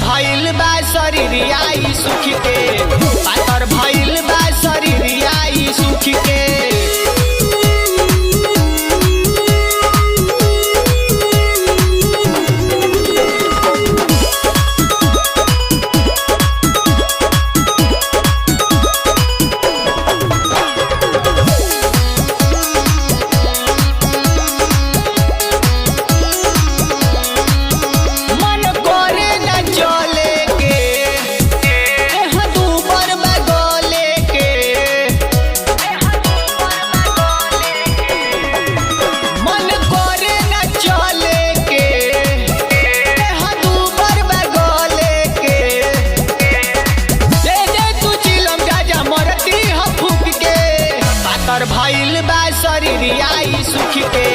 भइल बा शरीरिया ई सुख के, पातर भइल बा शरीरिया ई सुख के। भइल बा शरीरिया ई सुख के,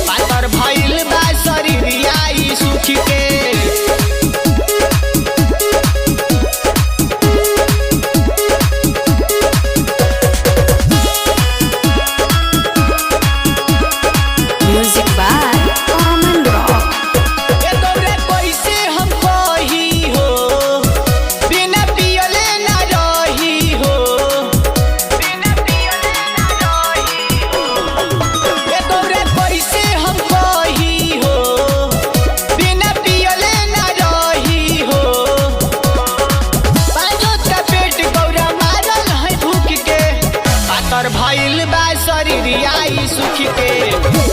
पातर भइल बा शरीरिया ई सुख के। Music by common rock. ए तोरे कैसे हम कही हो, बिना पियले ना रही हो, बिना पियले ना रही हो। ए तोरे कैसे हम कही हो, बिना पियले ना रही हो। पाँचों का पेट गौरा मारल है भूख के, पातर भइल बा शरीरिया ई सुख के,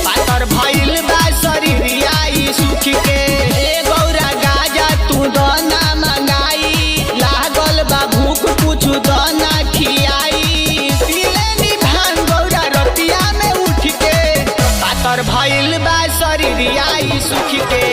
पातर भइल बा शरीरिया ई सुख के। ए गौरा गाजा तू दाना मंगाई, लागल बा भूख कुछ दाना खियाई। पीले नी भांग गौरा रतिया में उठ के, पातर भइल बा शरीरिया ई सुख के।